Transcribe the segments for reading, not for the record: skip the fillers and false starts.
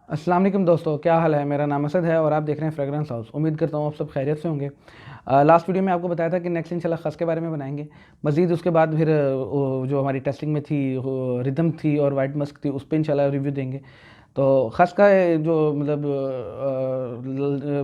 अस्सलाम वालेकुम दोस्तों, क्या हाल है। मेरा नाम असद है और आप देख रहे हैं फ्रेगरेंस हाउस। उम्मीद करता हूँ आप सब खैरियत से होंगे। लास्ट वीडियो में आपको बताया था कि नेक्स्ट इंशाल्लाह खस के बारे में बनाएंगे। मज़ीद उसके बाद फिर जो हमारी टेस्टिंग में थी रिदम थी और वाइट मस्क थी, उस पर इंशाल्लाह रिव्यू देंगे। तो खस का जो मतलब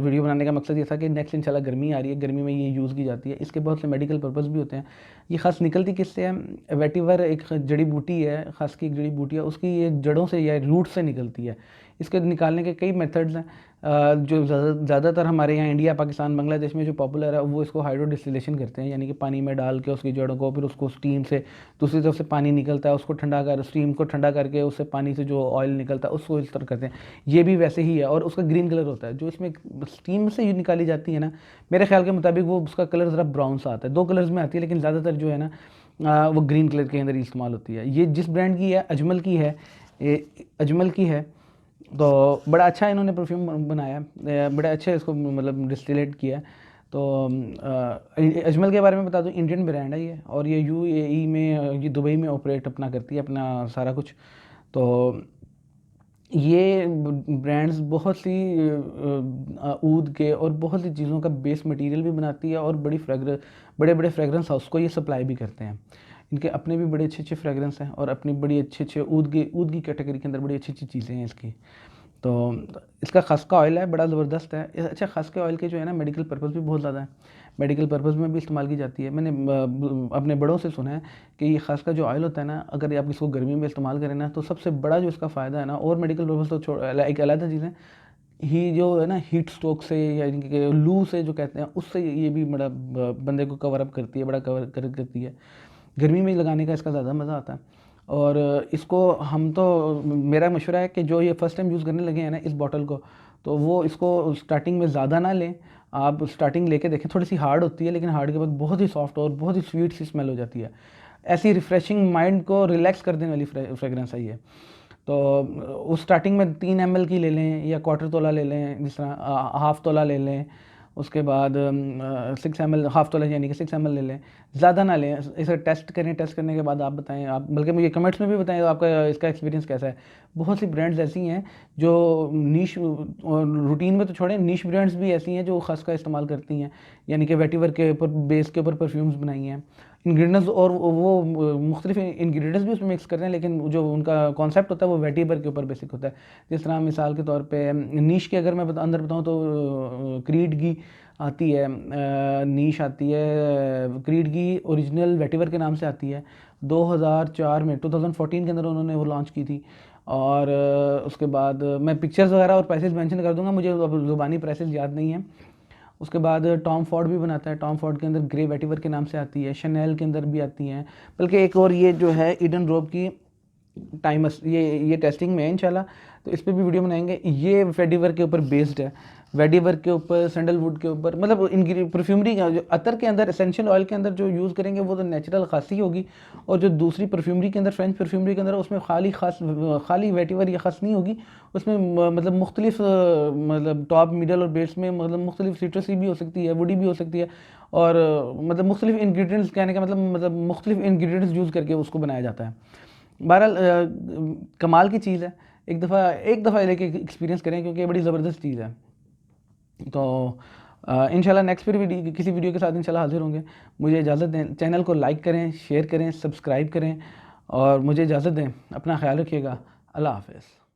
वीडियो बनाने का मकसद ये था कि नेक्स्ट इंशाल्लाह गर्मी आ रही है, गर्मी में ये यूज़ की जाती है। इसके बहुत से मेडिकल पर्पस भी होते हैं। ये खस निकलती किससे है? वेटिवर एक जड़ी बूटी है, खस की एक जड़ी बूटी है, उसकी ये जड़ों से या रूट से निकलती है। इसके निकालने के कई मेथड्स हैं। जो ज़्यादातर हमारे यहाँ इंडिया, पाकिस्तान, बांग्लादेश में जो पॉपुलर है वो इसको हाइड्रो डिस्टिलेशन करते हैं, यानी कि पानी में डाल के उसकी जड़ों को, फिर उसको स्टीम से दूसरी तरफ से पानी निकलता है, उसको ठंडा कर, स्टीम को ठंडा करके उससे पानी से जो ऑयल निकलता है उसको इस तरह करते हैं। ये भी वैसे ही है और उसका ग्रीन कलर होता है। जो इसमें स्टीम से ये निकाली जाती है ना, मेरे ख्याल के मुताबिक वो उसका कलर ज़रा ब्राउन सा आता है। दो कलर्स में आती है लेकिन ज़्यादातर जो है ना वो ग्रीन कलर के अंदर इस्तेमाल होती है। ये जिस ब्रांड की है, अजमल की है, ये अजमल की है। तो बड़ा अच्छा इन्होंने परफ्यूम बनाया है, बड़ा अच्छे इसको मतलब डिस्टिलेट किया है। तो अजमल के बारे में बता दूं, इंडियन ब्रांड है ये, और ये यूएई में, ये दुबई में ऑपरेट अपना करती है अपना सारा कुछ। तो ये ब्रांड्स बहुत सी ऊद के और बहुत सी चीज़ों का बेस मटेरियल भी बनाती है और बड़े बड़े फ्रेगरेंस हाउस को ये सप्लाई भी करते हैं। इनके अपने भी बड़े अच्छे अच्छे फ्रेगरेंस हैं और अपनी बड़ी अच्छे अच्छे ऊद की कैटेगरी के अंदर बड़ी अच्छी अच्छी चीज़ें हैं इसकी। तो इसका खस का ऑयल है, बड़ा ज़बरदस्त है। अच्छा, खस के ऑयल के जो है ना मेडिकल पर्पस भी बहुत ज़्यादा है, मेडिकल पर्पस में भी इस्तेमाल की जाती है। मैंने अपने बड़ों से सुना है कि ये खस का जो ऑयल होता है ना, अगर आप इसको गर्मी में इस्तेमाल करें ना, तो सबसे बड़ा जो इसका फ़ायदा है ना, और मेडिकल पर्पस तो छोड़, एक अलग चीज़ है, ही जो है ना हीट स्ट्रोक से या लू से जो कहते हैं, उससे ये भी बड़ा बंदे को कवर अप करती है, बड़ा करती है। गर्मी में लगाने का इसका ज़्यादा मज़ा आता है। और इसको हम तो, मेरा मशवरा है कि जो ये फ़र्स्ट टाइम यूज़ करने लगे हैं ना इस बॉटल को, तो वो इसको स्टार्टिंग में ज़्यादा ना लें। आप स्टार्टिंग लेके देखें, थोड़ी सी हार्ड होती है लेकिन हार्ड के बाद बहुत ही सॉफ्ट और बहुत ही स्वीट सी स्मेल हो जाती है। ऐसी रिफ़्रेशिंग, माइंड को रिलैक्स कर देने वाली फ्रेगरेंस है ये। तो उस स्टार्टिंग में 3 ml की ले लें या क्वार्टर तोला ले लें, जिस तरह हाफ़ तोला ले लें। उसके बाद 6 ml, हाफ़ तोला यानी कि 6 ml ले लें, ज़्यादा ना लें। इसे टेस्ट करें, टेस्ट करने के बाद आप बताएं, आप बल्कि मुझे कमेंट्स में भी बताएं आपका इसका एक्सपीरियंस कैसा है। बहुत सी ब्रांड्स ऐसी हैं जो नीश और रूटीन में तो छोड़ें, नीश ब्रांड्स भी ऐसी हैं जो खस का इस्तेमाल करती हैं, यानी कि वेटिवर के ऊपर, बेस के ऊपर परफ्यूम्स बनाई हैं। इंग्रेडिएंट्स और वो मुख्तलिफ इंग्रेडिएंट्स भी उसमें मिक्स करते हैं, लेकिन जो उनका कॉन्सेप्ट होता है वो वेटिवर के ऊपर बेसिक होता है। जिस तरह मिसाल के तौर पे नीश के अगर मैं अंदर बताऊँ तो क्रीड की आती है, नीश आती है, क्रीड की ओरिजिनल वेटिवर के नाम से आती है। 2004 में, 2014 के अंदर उन्होंने वो लॉन्च की थी। और उसके बाद मैं पिक्चर्स वगैरह और प्राइसेस मेंशन कर दूंगा, मुझे अब ज़ुबानी प्राइसेस याद नहीं है। उसके बाद टॉम फॉर्ड भी बनाता है, टॉम फॉर्ड के अंदर ग्रे वेटिवर के नाम से आती है, शनेल के अंदर भी आती हैं। बल्कि एक और ये जो है ईडन रोब की टाइमस, ये टेस्टिंग में है इंशाल्लाह, तो इस पर भी वीडियो बनाएंगे। ये वेटिवर के ऊपर बेस्ड है, वेटिवर के ऊपर, सैंडलवुड के ऊपर, मतलब इन परफ्यूमरी का जो अतर के अंदर, एसेंशियल ऑयल के अंदर जो यूज़ करेंगे वो तो नेचुरल खासी होगी। और जो दूसरी परफ्यूमरी के अंदर, फ्रेंच परफ्यूमरी के अंदर, उसमें खाली वेटिवर या खास नहीं होगी। उसमें मतलब मुख्तलिफ मतलब टॉप, मिडल और बेस में मतलब मुख्तलिफ सिट्रसी भी हो सकती है, वुडी भी हो सकती है, और मतलब मुख्तलिफ इंग्रेडिएंट्स, कहने का मतलब मुख्तलिफ इंग्रेडिएंट्स यूज़ करके उसको बनाया जाता है। बहरहाल कमाल की चीज़ है। एक दफ़ा लेके एक्सपीरियंस करें क्योंकि ये बड़ी ज़बरदस्त चीज़ है। तो इंशाल्लाह नेक्स्ट फिर वीडियो, किसी वीडियो के साथ इंशाल्लाह हाजिर होंगे। मुझे इजाज़त दें, चैनल को लाइक करें, शेयर करें, सब्सक्राइब करें और मुझे इजाज़त दें। अपना ख्याल रखिएगा। अल्लाह हाफ़िज़।